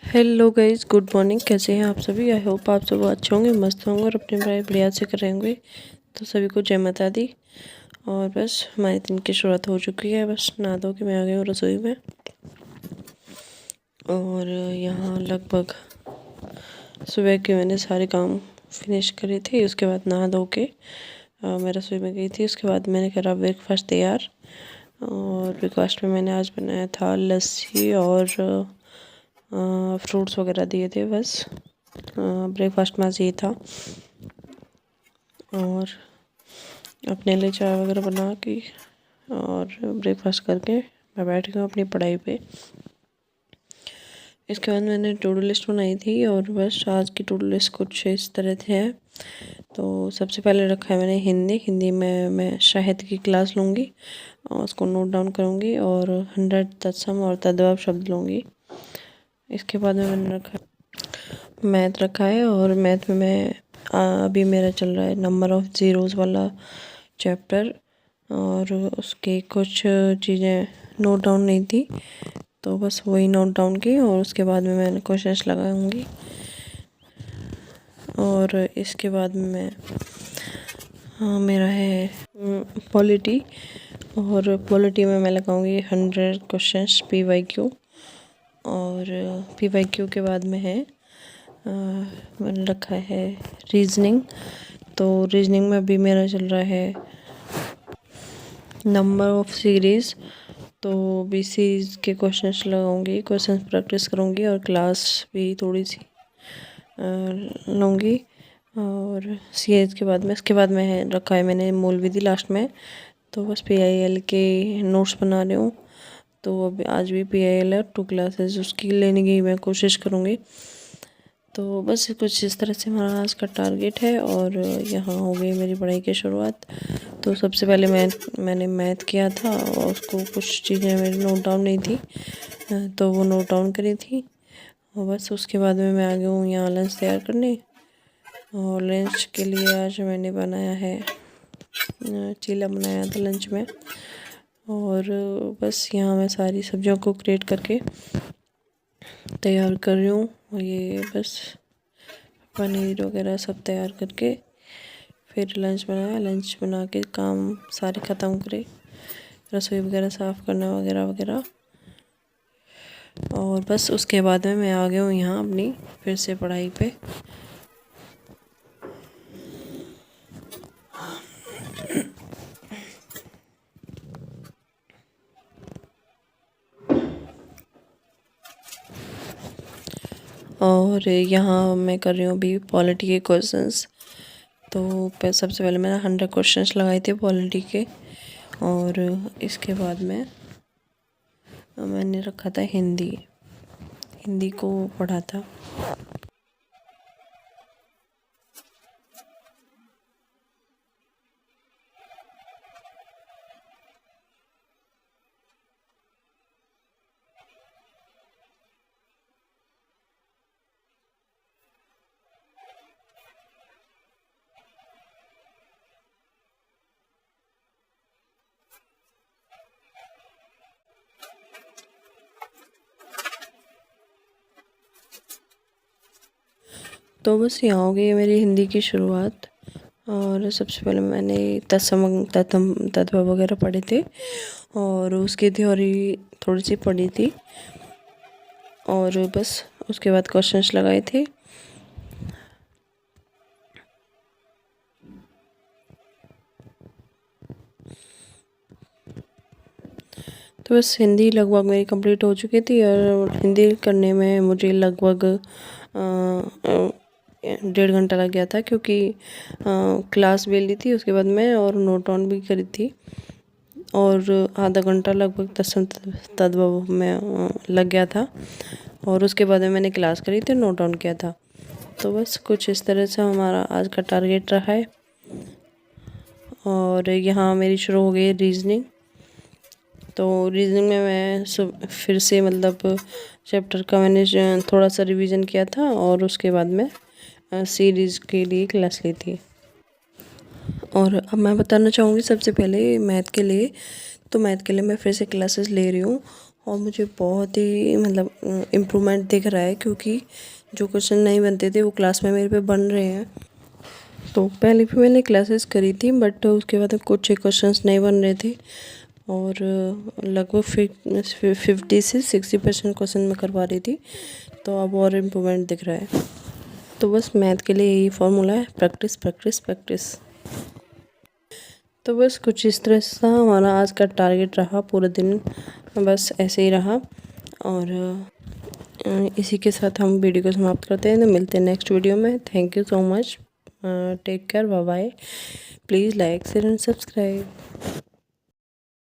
Hello guys, good morning. कैसे हैं आप सभी? आई होप आप सब अच्छे होंगे, मस्त होंगे और अपने पढ़ाई बढ़िया से कर रहे होंगे। तो सभी को जय माता दी। और बस हमारे दिन की शुरुआत हो चुकी है। बस नहा धो के मैं आ गई हूँ रसोई में। और यहाँ लगभग सुबह के मैंने सारे काम फिनिश करे थे। उसके बाद नहा धो के मैं रसोई में गई थी। उसके बाद मैंने करा ब्रेकफास्ट तैयार। और ब्रेकफास्ट में मैंने आज बनाया था लस्सी और फ्रूट्स वगैरह दिए थे। बस ब्रेकफास्ट में आज ये था। और अपने लिए चाय वगैरह बना के और ब्रेकफास्ट करके मैं बैठ गई अपनी पढ़ाई पे। इसके बाद मैंने टू डू लिस्ट बनाई थी और बस आज की टू डू लिस्ट कुछ इस तरह से है। तो सबसे पहले रखा है मैंने हिंदी में मैं साहित्य की क्लास लूँगी और उसको नोट डाउन करूँगी और 100 तत्सम और तद्भव शब्द लूँगी। इसके बाद में मैंने रखा मैथ रखा है और मैथ में मैं अभी मेरा चल रहा है नंबर ऑफ ज़ीरोज़ वाला चैप्टर। और उसके कुछ चीज़ें नोट डाउन नहीं थी, तो बस वही नोट डाउन की और उसके बाद में मैं क्वेश्चंस लगाऊंगी। और इसके बाद में मैं मेरा है पॉलिटी। और पॉलिटी में मैं लगाऊंगी 100 क्वेश्चंस PYQ। और PYQ के बाद में है मैंने रखा है रीजनिंग। तो रीजनिंग में अभी मेरा चल रहा है नंबर ऑफ सीरीज़। तो भी सीरीज़ के क्वेश्चंस लगाऊंगी, क्वेश्चंस प्रैक्टिस करूंगी और क्लास भी थोड़ी सी लूँगी। और सीरीज़ के बाद में इसके बाद में रखा है मैंने मूल विधि लास्ट में। तो बस PIL के नोट्स बना रही हूँ। तो अभी आज भी PIL है 2 क्लासेस, उसकी लेने की मैं कोशिश करूँगी। तो बस कुछ इस तरह से हमारा आज का टारगेट है। और यहाँ हो गई मेरी पढ़ाई की शुरुआत। तो सबसे पहले मैंने मैथ किया था और उसको कुछ चीज़ें मेरी नोट डाउन नहीं थी, तो वो नोट डाउन करी थी। और बस उसके बाद में मैं आ गई हूँ यहाँ लंच तैयार करने। और लंच के लिए आज मैंने बनाया है चीला बनाया था लंच में। और बस यहाँ मैं सारी सब्जियों को ग्रेट करके तैयार कर रही हूँ। और ये बस पनीर वगैरह सब तैयार करके फिर लंच बनाया। लंच बना के काम सारे ख़त्म करे, रसोई वगैरह साफ़ करना वगैरह वगैरह। और बस उसके बाद में मैं आ गई हूँ यहाँ अपनी फिर से पढ़ाई पे। और यहाँ मैं कर रही हूँ अभी पॉलिटी के क्वेश्चंस। तो सबसे पहले मैंने 100 क्वेश्चंस लगाए थे पॉलिटी के। और इसके बाद में मैंने रखा था हिंदी को पढ़ा था। तो बस यहाँ हो गई मेरी हिंदी की शुरुआत। और सबसे पहले मैंने तत्सम तत्म तद्भव वगैरह पढ़े थे और उसकी थ्योरी थोड़ी सी पढ़ी थी। और बस उसके बाद क्वेश्चंस लगाए थे। तो बस हिंदी लगभग मेरी कंप्लीट हो चुकी थी। और हिंदी करने में मुझे लगभग 1.5 घंटा लग गया था, क्योंकि क्लास भी ली थी उसके बाद में और नोट डाउन भी करी थी। और आधा घंटा लगभग तत्सम तद्भव में लग गया था। और उसके बाद में मैंने क्लास करी थी, नोट डाउन किया था। तो बस कुछ इस तरह से हमारा आज का टारगेट रहा है। और यहाँ मेरी शुरू हो गई रीजनिंग। तो रीजनिंग में मैं फिर से मतलब चैप्टर का मैंने थोड़ा सा रिवीजन किया था और उसके बाद में सीरीज़ के लिए क्लास ली थी। और अब मैं बताना चाहूँगी सबसे पहले मैथ के लिए। तो मैथ के लिए मैं फिर से क्लासेस ले रही हूँ और मुझे बहुत ही मतलब इम्प्रूवमेंट दिख रहा है, क्योंकि जो क्वेश्चन नहीं बनते थे वो क्लास में मेरे पे बन रहे हैं। तो पहले भी मैंने क्लासेस करी थी, बट उसके बाद कुछ क्वेश्चंस नहीं बन रहे थे, और लगभग 50 से 60% क्वेश्चन मैं करवा रही थी। तो अब और इम्प्रूवमेंट दिख रहा है। तो बस मैथ के लिए यही फॉर्मूला है, प्रैक्टिस प्रैक्टिस प्रैक्टिस। तो बस कुछ इस तरह से हमारा आज का टारगेट रहा, पूरा दिन बस ऐसे ही रहा। और इसी के साथ हम वीडियो को समाप्त करते हैं। तो मिलते हैं नेक्स्ट वीडियो में। Thank you so much. Take care, bye bye. Please like share and subscribe.